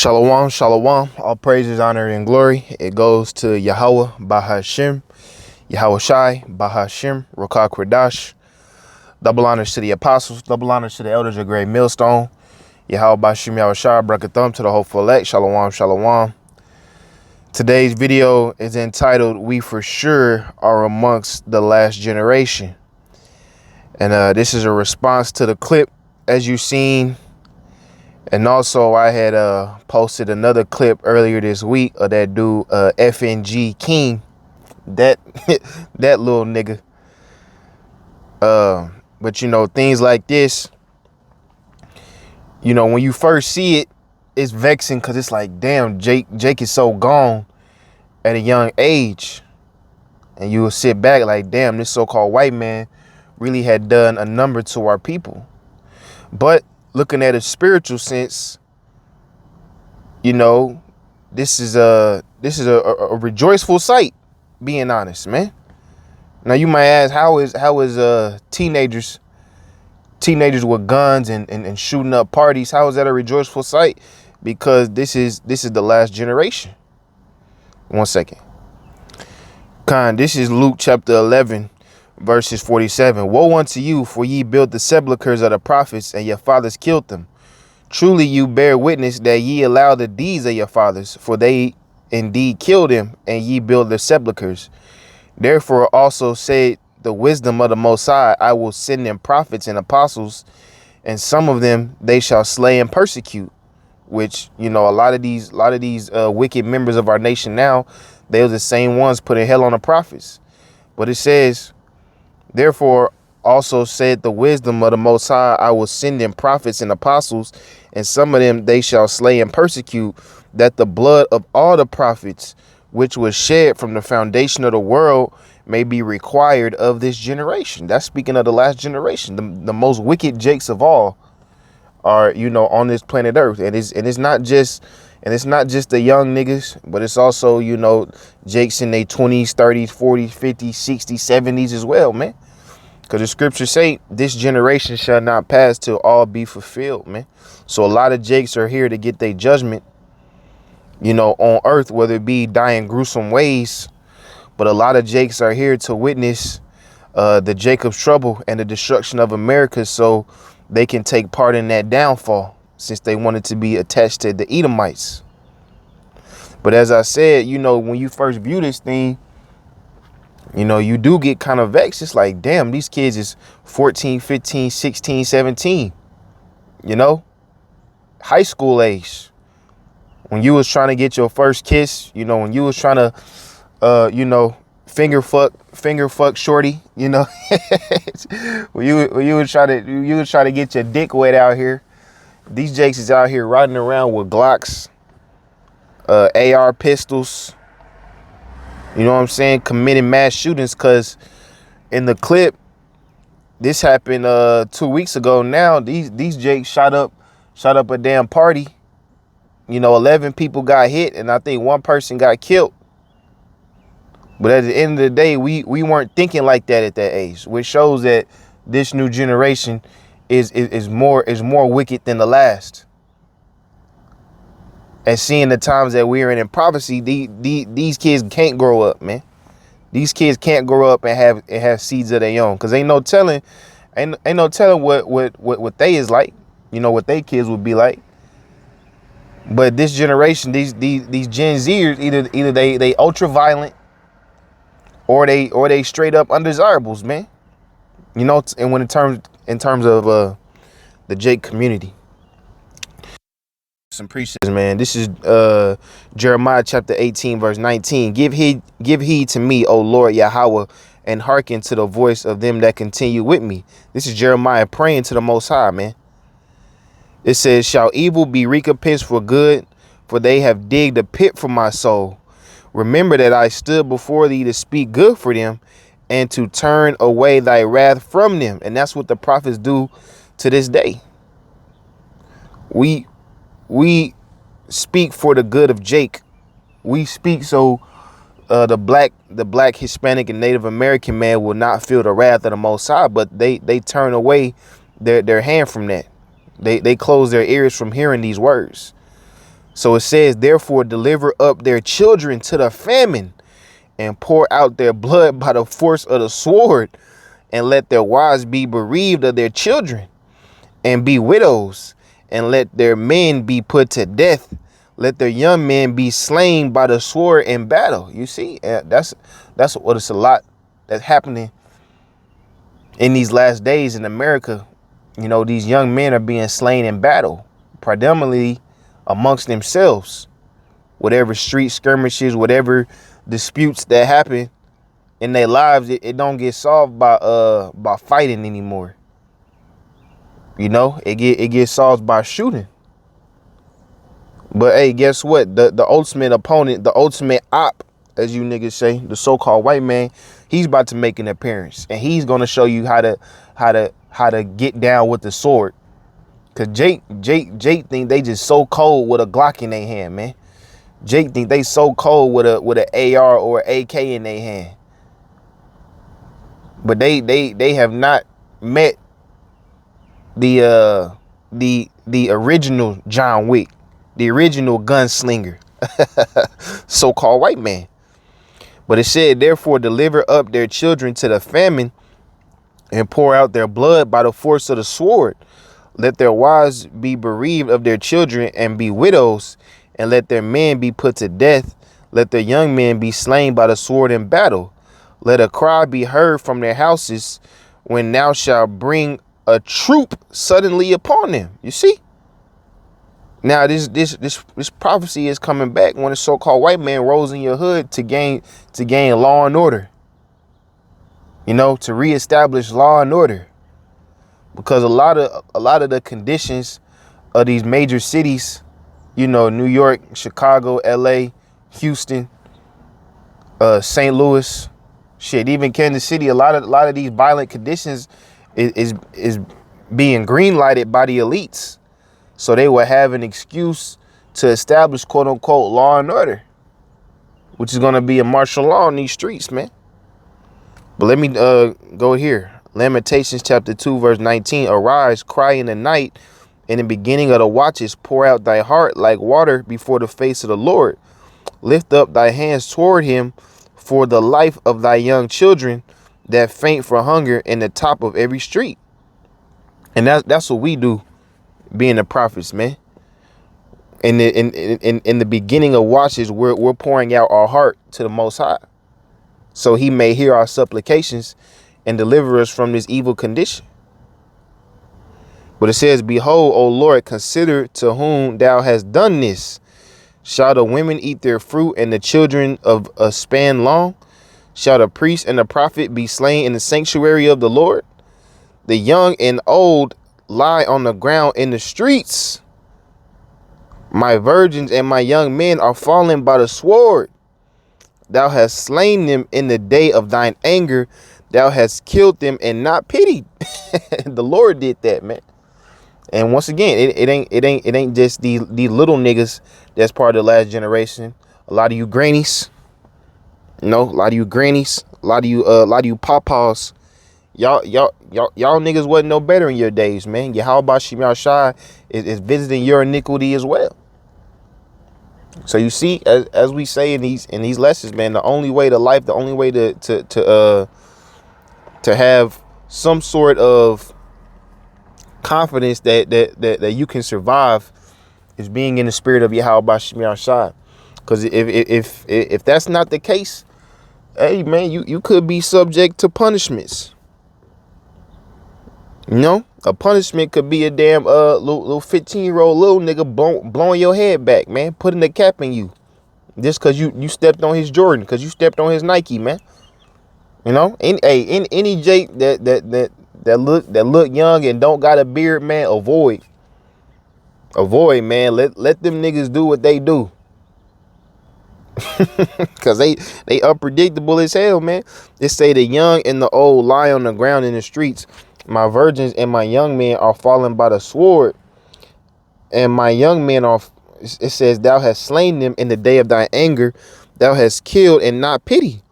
Shalom, shalom. All praises, honor, and glory. It goes to Yahweh, Bahashim, Yahweh Shai, Bahashim, Rokah Kwadash. Double honors to the apostles, double honors to the elders of Great Millstone. Yahweh Bahashim, Yahweh Shai, Brakathum to the hopeful elect. Shalom, shalom. Today's video is entitled, We For Sure Are Amongst the Last Generation. And this is a response to the clip, as you've seen. And also, I had posted another clip earlier this week of that dude, FNG King, that that little nigga. But you know, things like this, you know, when you first see it, it's vexing because it's like, damn, Jake is so gone at a young age, and you will sit back like, damn, this so-called white man really had done a number to our people. But looking at a spiritual sense, you know, this is a rejoiceful sight, being honest, man. Now you might ask, how is teenagers with guns and shooting up parties, how is that a rejoiceful sight? Because this is the last generation. 1 second. This is Luke chapter 11. Verses 47. Woe unto you, for ye built the sepulchres of the prophets, and your fathers killed them. Truly you bear witness that ye allow the deeds of your fathers, for they indeed killed them, and ye build their sepulchres. Therefore also said the wisdom of the Most High, I will send them prophets and apostles, and some of them they shall slay and persecute. Which, you know, a lot of these wicked members of our nation now, they are the same ones putting hell on the prophets. But it says, therefore also said the wisdom of the Most High, I will send them prophets and apostles, and some of them they shall slay and persecute, that the blood of all the prophets which was shed from the foundation of the world may be required of this generation. That's speaking of the last generation. The most wicked jakes of all are, you know, on this planet Earth. And it's not just the young niggas, but it's also, you know, jakes in their 20s, 30s, 40s, 50s, 60s, 70s as well, man. Because the scriptures say this generation shall not pass till all be fulfilled, man. So a lot of jakes are here to get their judgment, you know, on earth, whether it be dying gruesome ways. But a lot of jakes are here to witness the Jacob's trouble and the destruction of America, so they can take part in that downfall, since they wanted to be attached to the Edomites. But as I said, you know, when you first view this thing, you know, you do get kind of vexed. It's like, damn, these kids is 14, 15, 16, 17, you know, high school age. When you was trying to get your first kiss, you know, when you was trying to, you know, finger fuck shorty, you know, when you was trying to get your dick wet out here. These jakes is out here riding around with Glocks, AR pistols, you know what I'm saying, committing mass shootings. Because in the clip, this happened 2 weeks ago now, these jakes shot up a damn party. You know, 11 people got hit, and I think 1 person got killed. But at the end of the day, we weren't thinking like that at that age, which shows that this new generation is more wicked than the last. And seeing the times that we're in prophecy, these kids can't grow up, man. These kids can't grow up and have seeds of their own, because ain't no telling what they is like, you know, what they kids would be like. But this generation, these Gen Zers, either they ultra violent, or they straight up undesirables, man. You know, and when in terms of the Jake community. Some precepts, man. This is Jeremiah chapter 18, verse 19. Give heed to me, O Lord Yahweh, and hearken to the voice of them that continue with me. This is Jeremiah praying to the Most High, man. It says, shall evil be recompensed for good? For they have digged a pit for my soul. Remember that I stood before thee to speak good for them, and to turn away thy wrath from them. And that's what the prophets do to this day. We speak for the good of Jake. We speak so the black, Hispanic, and Native American man will not feel the wrath of the Most High, but they turn away their hand from that. They close their ears from hearing these words. So it says, therefore, deliver up their children to the famine and pour out their blood by the force of the sword, and let their wives be bereaved of their children and be widows, and let their men be put to death. Let their young men be slain by the sword in battle. You see, that's what it's a lot that's happening in these last days in America. You know, these young men are being slain in battle, predominantly amongst themselves. Whatever street skirmishes, whatever disputes that happen in their lives, it don't get solved by fighting anymore. You know, it gets solved by shooting. But hey, guess what? The ultimate opponent, the ultimate op, as you niggas say, the so-called white man, he's about to make an appearance, and he's gonna show you how to get down with the sword. Cause Jake think they just so cold with a Glock in their hand, man. Jake think they so cold with an AR or AK in their hand. But they have not met the original John Wick, the original gunslinger, so-called white man. But it said, therefore, deliver up their children to the famine and pour out their blood by the force of the sword. Let their wives be bereaved of their children and be widows, and let their men be put to death. Let their young men be slain by the sword in battle. Let a cry be heard from their houses when thou shalt bring a troop suddenly upon them. You see? Now this prophecy is coming back when the so-called white man rolls in your hood to gain law and order. You know, to reestablish law and order. Because a lot of the conditions of these major cities, you know, New York, Chicago, LA, Houston, St. Louis, shit, even Kansas City, a lot of these violent conditions is being green lighted by the elites. So they will have an excuse to establish quote unquote law and order, which is gonna be a martial law in these streets, man. But let me go here. Lamentations chapter 2, verse 19. Arise, cry in the night, in the beginning of the watches, pour out thy heart like water before the face of the Lord. Lift up thy hands toward him for the life of thy young children that faint for hunger in the top of every street. And that's what we do, being the prophets, man. In the beginning of watches, we're pouring out our heart to the Most High, so he may hear our supplications and deliver us from this evil condition. But it says, behold, O Lord, consider to whom thou hast done this. Shall the women eat their fruit and the children of a span long? Shall the priest and the prophet be slain in the sanctuary of the Lord? The young and old lie on the ground in the streets. My virgins and my young men are fallen by the sword. Thou hast slain them in the day of thine anger. Thou hast killed them and not pitied. The Lord did that, man. And once again, it ain't just these little niggas that's part of the last generation. A lot of you grannies, you know, a lot of you grannies, a lot of you papas, y'all niggas wasn't no better in your days, man. Yahweh Shemar Shai is visiting your iniquity as well. So you see, as we say in these lessons, man, the only way to life, the only way to have some sort of confidence that you can survive is being in the spirit of Yahweh Shemar Shai. Because if that's not the case, hey man, you could be subject to punishments. You know, a punishment could be a damn little 15-year-old little nigga blowing your head back, man, putting a cap in you just because you stepped on his Jordan, because you stepped on his Nike, man. You know, any Jake that look young and don't got a beard, man, avoid, man. Let them niggas do what they do. Cause they unpredictable as hell, man. They say the young and the old lie on the ground in the streets. My virgins and my young men are fallen by the sword, and my young men are, it says, thou hast slain them in the day of thy anger. Thou hast killed and not pity.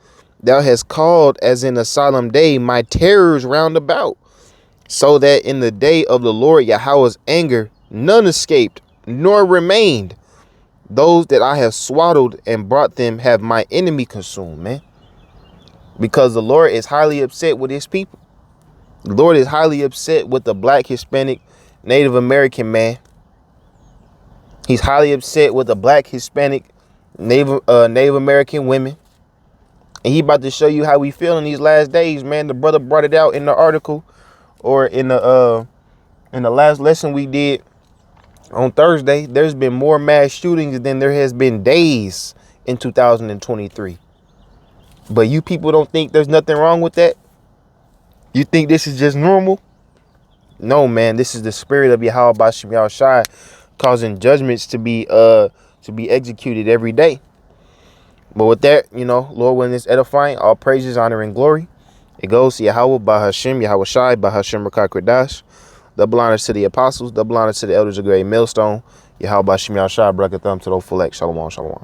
Thou hast called as in a solemn day my terrors round about, so that in the day of the Lord Yahweh's anger none escaped nor remained. Those that I have swaddled and brought them have my enemy consumed, man. Because the Lord is highly upset with his people. The Lord is highly upset with the black, Hispanic, Native American man. He's highly upset with the black, Hispanic, Native American women. And he about to show you how we feel in these last days, man. The brother brought it out in the article, or in the last lesson we did on Thursday. There's been more mass shootings than there has been days in 2023. But you people don't think there's nothing wrong with that? You think this is just normal? No, man. This is the spirit of Yahweh Bashim Yahushai causing judgments to be executed every day. But with that, Lord, when it's edifying, all praises, honor, and glory, it goes to Yahweh, Bahashim, Yahweh Shai, Bahashim, Rakah Kradash. Double honors to the apostles, double honors to the elders of Great Millstone. Yahweh Bashim Yahushai, Brakatham, to the full Shalom, shalom.